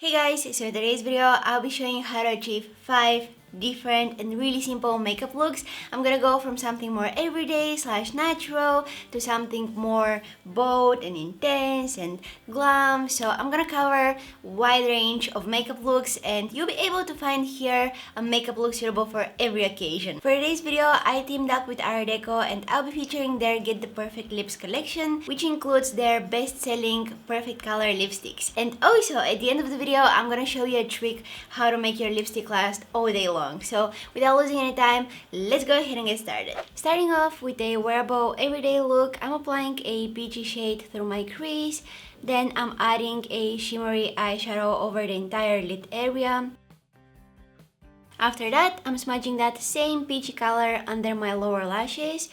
Hey guys, so in today's video I'll be showing you how to achieve 5 different and really simple makeup looks. I'm gonna go from something more everyday slash natural to something more bold and intense and glam. So I'm gonna cover a wide range of makeup looks and you'll be able to find here a makeup look suitable for every occasion. For today's video, I teamed up with ARTDECO and I'll be featuring their Get the Perfect Lips collection, which includes their best-selling Perfect Color lipsticks. And also, at the end of the video, I'm gonna show you a trick how to make your lipstick last all day long. So without losing any time, let's go ahead and get started. Starting off with a wearable everyday look, I'm applying a peachy shade through my crease. Then I'm adding a shimmery eyeshadow over the entire lid area. After that, I'm smudging that same peachy color under my lower lashes.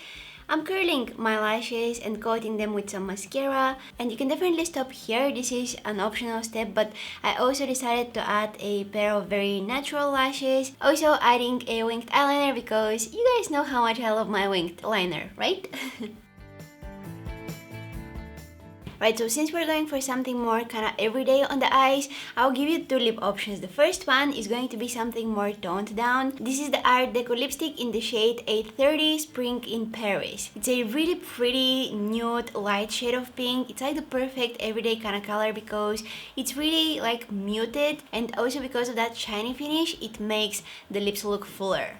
I'm curling my lashes and coating them with some mascara, and you can definitely stop here. This is an optional step, but I also decided to add a pair of very natural lashes. Also adding a winged eyeliner because you guys know how much I love my winged liner, right? Right, so since we're going for something more kind of everyday on the eyes, I'll give you two lip options. The first one is going to be something more toned down. This is the ARTDECO lipstick in the shade 830 Spring in Paris. It's a really pretty nude light shade of pink. It's like the perfect everyday kind of color because it's really like muted, and also because of that shiny finish, it makes the lips look fuller.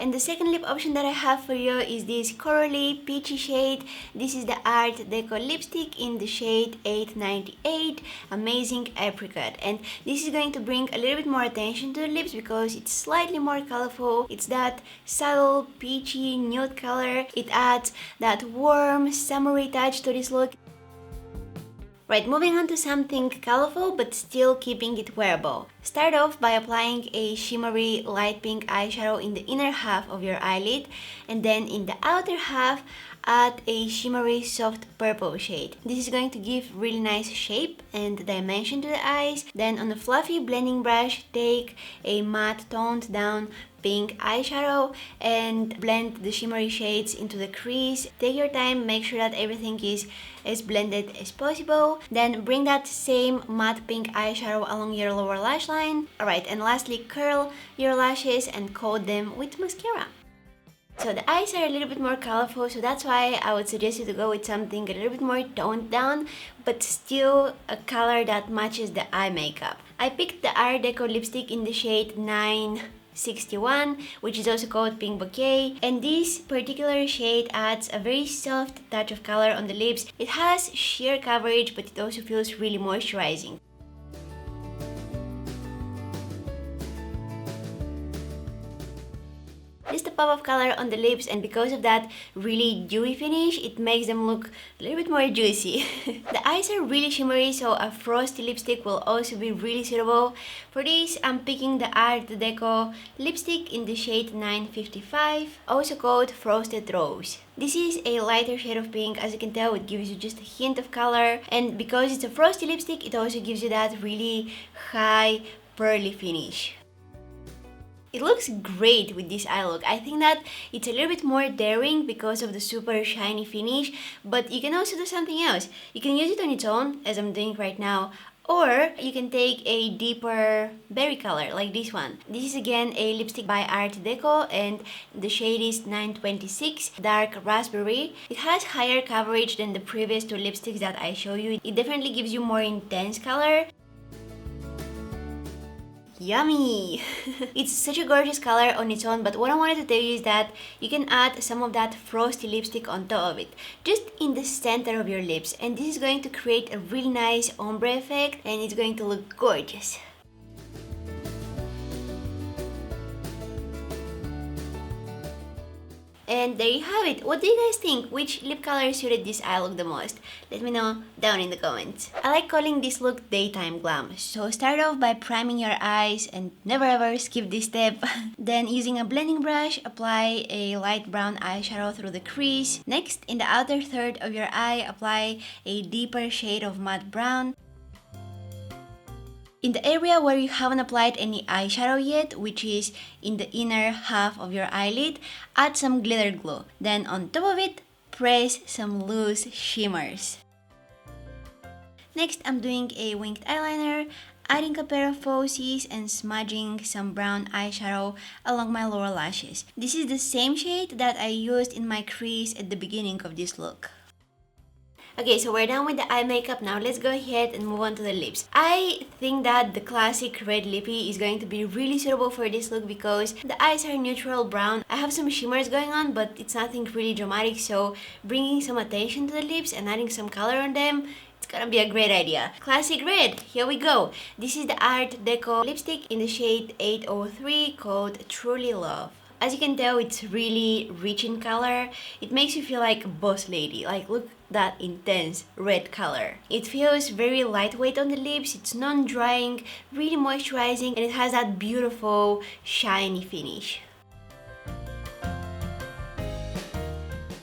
And the second lip option that I have for you is this corally peachy shade. This is the ARTDECO lipstick in the shade 898 Amazing Apricot, and this is going to bring a little bit more attention to the lips because it's slightly more colorful. It's that subtle peachy nude color. It adds that warm summery touch to this look. Right, moving on to something colorful but still keeping it wearable. Start off by applying a shimmery light pink eyeshadow in the inner half of your eyelid, and then in the outer half add a shimmery soft purple shade. This is going to give really nice shape and dimension to the eyes. Then on a fluffy blending brush, take a matte toned down pink eyeshadow and blend the shimmery shades into the crease. Take your time, make sure that everything is as blended as possible. Then bring that same matte pink eyeshadow along your lower lash line. Alright, and lastly, curl your lashes and coat them with mascara. So the eyes are a little bit more colorful, so that's why I would suggest you to go with something a little bit more toned down, but still a color that matches the eye makeup. I picked the ARTDECO lipstick in the shade 961, which is also called Pink Bouquet, and this particular shade adds a very soft touch of color on the lips. It has sheer coverage, but it also feels really moisturizing. Just a pop of color on the lips, and because of that really dewy finish, it makes them look a little bit more juicy. The eyes are really shimmery, so a frosty lipstick will also be really suitable. For this, I'm picking the ARTDECO lipstick in the shade 955, also called Frosted Rose. This is a lighter shade of pink. As you can tell, it gives you just a hint of color, and because it's a frosty lipstick, it also gives you that really high pearly finish. It looks great with this eye look. I think that it's a little bit more daring because of the super shiny finish, but you can also do something else. You can use it on its own, as I'm doing right now, or you can take a deeper berry color like this one. This is again a lipstick by ARTDECO and the shade is 926 Dark Raspberry. It has higher coverage than the previous two lipsticks that I show you. It definitely gives you more intense color. Yummy! It's such a gorgeous color on its own, but what I wanted to tell you is that you can add some of that frosty lipstick on top of it, just in the center of your lips, and this is going to create a really nice ombre effect and it's going to look gorgeous. And there you have it. What do you guys think? Which lip color suited this eye look the most? Let me know down in the comments. I like calling this look daytime glam. So start off by priming your eyes and never ever skip this step. Then using a blending brush, apply a light brown eyeshadow through the crease. Next, in the outer third of your eye, apply a deeper shade of matte brown. In the area where you haven't applied any eyeshadow yet, which is in the inner half of your eyelid, add some glitter glue. Then on top of it, press some loose shimmers. Next, I'm doing a winged eyeliner, adding a pair of falsies and smudging some brown eyeshadow along my lower lashes. This is the same shade that I used in my crease at the beginning of this look. Okay, so we're done with the eye makeup. Now let's go ahead and move on to the lips. I think that the classic red lippy is going to be really suitable for this look because the eyes are neutral brown. I have some shimmers going on, but it's nothing really dramatic, so bringing some attention to the lips and adding some color on them, it's gonna be a great idea. Classic red, here we go. This is the Art Deco lipstick in the shade 803 called Truly Love. As you can tell, it's really rich in color. It makes you feel like a boss lady. Like, look that intense red color. It feels very lightweight on the lips, it's non-drying, really moisturizing, and it has that beautiful shiny finish.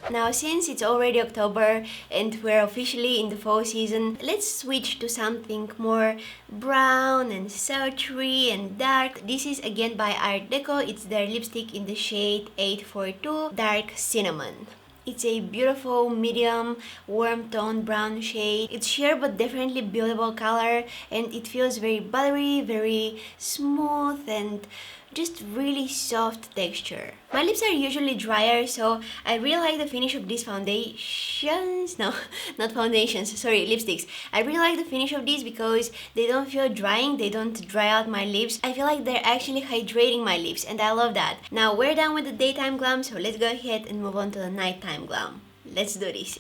Now, since it's already October and we're officially in the fall season, let's switch to something more brown and sultry and dark. This is again by Art Deco. It's their lipstick in the shade 842 Dark Cinnamon. It's a beautiful medium warm toned brown shade. It's sheer but definitely buildable color, and it feels very buttery, very smooth, and just really soft texture. My lips are usually drier, so I really like the finish of these foundations. No, not foundations, sorry, lipsticks. I really like the finish of these because they don't feel drying, they don't dry out my lips. I feel like they're actually hydrating my lips, and I love that. Now we're done with the daytime glam, so let's go ahead and move on to the nighttime glam. Let's do this.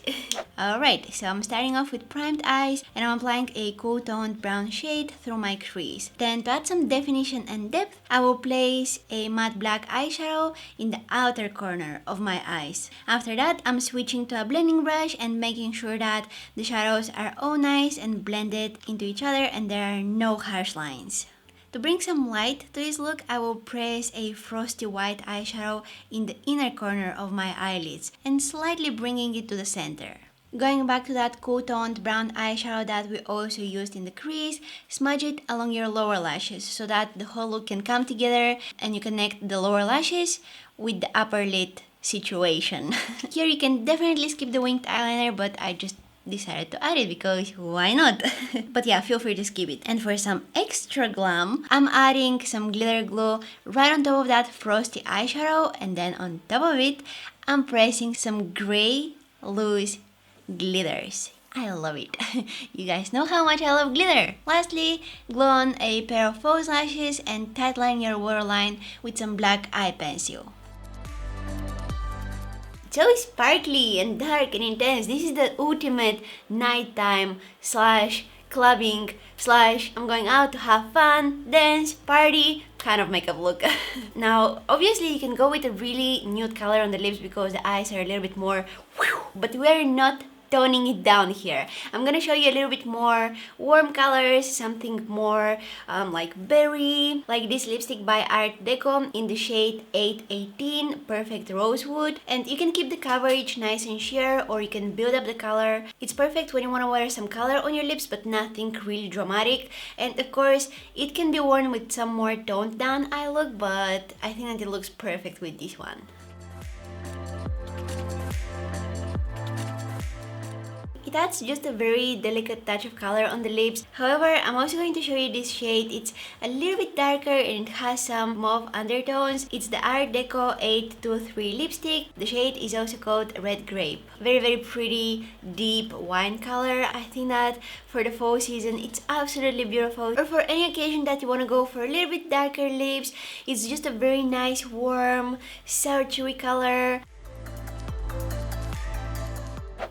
Alright, so I'm starting off with primed eyes and I'm applying a cool toned brown shade through my crease. Then to add some definition and depth, I will place a matte black eyeshadow in the outer corner of my eyes. After that, I'm switching to a blending brush and making sure that the shadows are all nice and blended into each other and there are no harsh lines. To bring some light to this look, I will press a frosty white eyeshadow in the inner corner of my eyelids and slightly bringing it to the center. Going back to that cool toned brown eyeshadow that we also used in the crease, smudge it along your lower lashes so that the whole look can come together and you connect the lower lashes with the upper lid situation. Here you can definitely skip the winged eyeliner, but I just decided to add it because why not? But yeah, feel free to skip it. And for some extra glam, I'm adding some glitter glue right on top of that frosty eyeshadow, and then on top of it, I'm pressing some gray loose glitters. I love it. You guys know how much I love glitter. Lastly, glue on a pair of false lashes and tightline your waterline with some black eye pencil. So sparkly and dark and intense. This is the ultimate nighttime slash clubbing slash I'm going out to have fun, dance, party kind of makeup look. Now, obviously you can go with a really nude color on the lips because the eyes are a little bit more but we're not toning it down here. I'm gonna show you a little bit more warm colors, something more like berry, like this lipstick by Art Deco in the shade 818 Perfect Rosewood. And you can keep the coverage nice and sheer, or you can build up the color. It's perfect when you want to wear some color on your lips but nothing really dramatic. And of course it can be worn with some more toned down eye look, but I think that it looks perfect with this one. It adds just a very delicate touch of color on the lips. However, I'm also going to show you this shade. It's a little bit darker and it has some mauve undertones. It's the Art Deco 823 lipstick. The shade is also called Red Grape. Very pretty, deep wine color. I think that for the fall season, it's absolutely beautiful. Or for any occasion that you want to go for a little bit darker lips, it's just a very nice, warm, sultry color.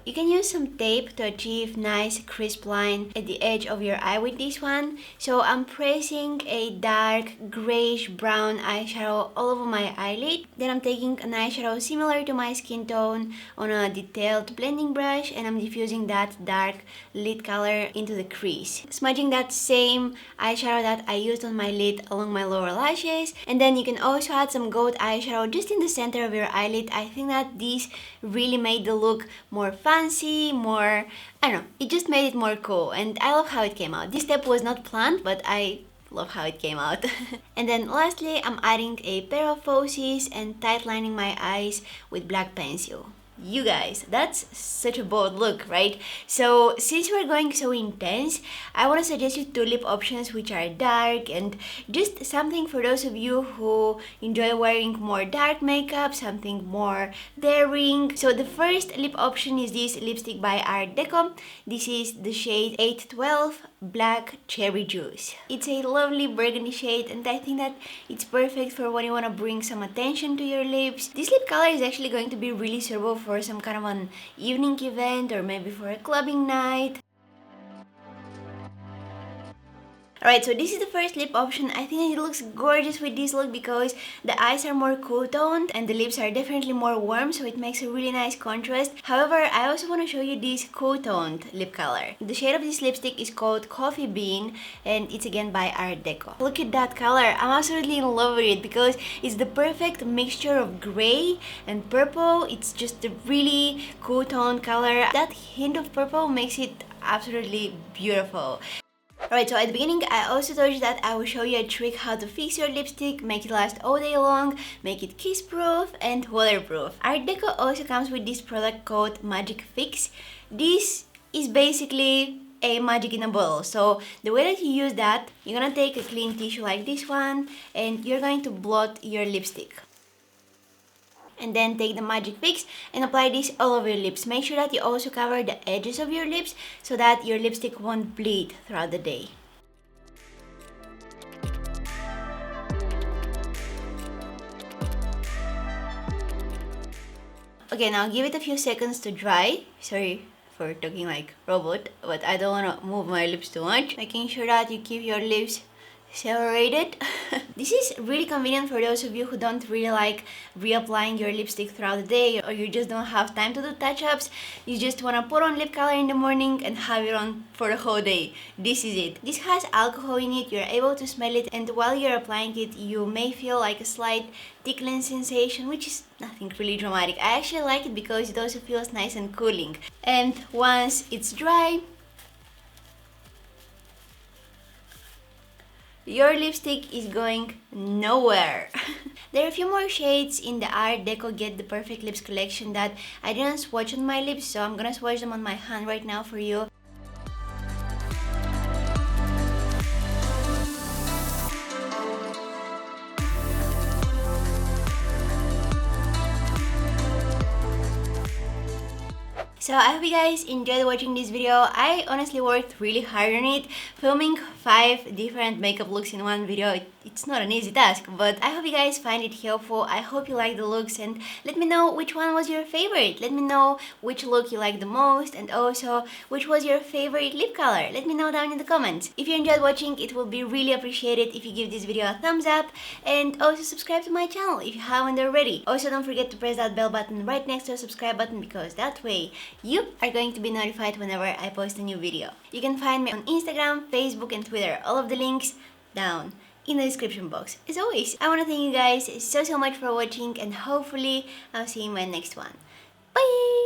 You can use some tape to achieve nice crisp line at the edge of your eye with this one. So I'm pressing a dark grayish brown eyeshadow all over my eyelid. Then I'm taking an eyeshadow similar to my skin tone on a detailed blending brush and I'm diffusing that dark lid color into the crease. Smudging that same eyeshadow that I used on my lid along my lower lashes. And then you can also add some gold eyeshadow just in the center of your eyelid. I think that this really made the look more fancy, more, I don't know, it just made it more cool and I love how it came out. This step was not planned, but I love how it came out. And then lastly, I'm adding a pair of falsies and tight lining my eyes with black pencil. You guys, that's such a bold look, right? So since we're going so intense, I want to suggest you two lip options which are dark and just something for those of you who enjoy wearing more dark makeup, something more daring. So the first lip option is this lipstick by ARTDECO. This is the shade 812 Black Cherry Juice. It's a lovely burgundy shade, and I think that it's perfect for when you want to bring some attention to your lips. This lip color is actually going to be really suitable for some kind of an evening event or maybe for a clubbing night. Alright, so this is the first lip option. I think it looks gorgeous with this look because the eyes are more cool toned and the lips are definitely more warm, so it makes a really nice contrast. However, I also want to show you this cool toned lip color. The shade of this lipstick is called Coffee Bean and it's again by ARTDECO. Look at that color. I'm absolutely in love with it because it's the perfect mixture of gray and purple. It's just a really cool toned color. That hint of purple makes it absolutely beautiful. Alright, so at the beginning I also told you that I will show you a trick how to fix your lipstick, make it last all day long, make it kiss proof and waterproof. ARTDECO also comes with this product called Magic Fix. This is basically a magic in a bottle. So the way that you use that, you're gonna take a clean tissue like this one and you're going to blot your lipstick. And then take the Magic Fix and apply this all over your lips. Make sure that you also cover the edges of your lips so that your lipstick won't bleed throughout the day. Okay, now give it a few seconds to dry. Sorry for talking like robot, but I don't want to move my lips too much. Making sure that you keep your lips separated. This is really convenient for those of you who don't really like reapplying your lipstick throughout the day, or you just don't have time to do touch-ups. You just want to put on lip color in the morning and have it on for the whole day. This is it. This has alcohol in it, you're able to smell it, and while you're applying it you may feel like a slight tickling sensation, which is nothing really dramatic. I actually like it because it also feels nice and cooling. And once it's dry, your lipstick is going nowhere. There are a few more shades in the ARTDECO Get the Perfect Lips collection that I didn't swatch on my lips, so I'm gonna swatch them on my hand right now for you. So I hope you guys enjoyed watching this video. I honestly worked really hard on it. Filming 5 different makeup looks in one video, it's not an easy task, but I hope you guys find it helpful. I hope you like the looks and let me know which one was your favorite. Let me know which look you like the most and also which was your favorite lip color. Let me know down in the comments. If you enjoyed watching, it will be really appreciated if you give this video a thumbs up and also subscribe to my channel if you haven't already. Also don't forget to press that bell button right next to the subscribe button because that way you are going to be notified whenever I post a new video. You can find me on Instagram, Facebook and Twitter. All of the links down in the description box. As always, I want to thank you guys so much for watching and hopefully I'll see you in my next one. Bye!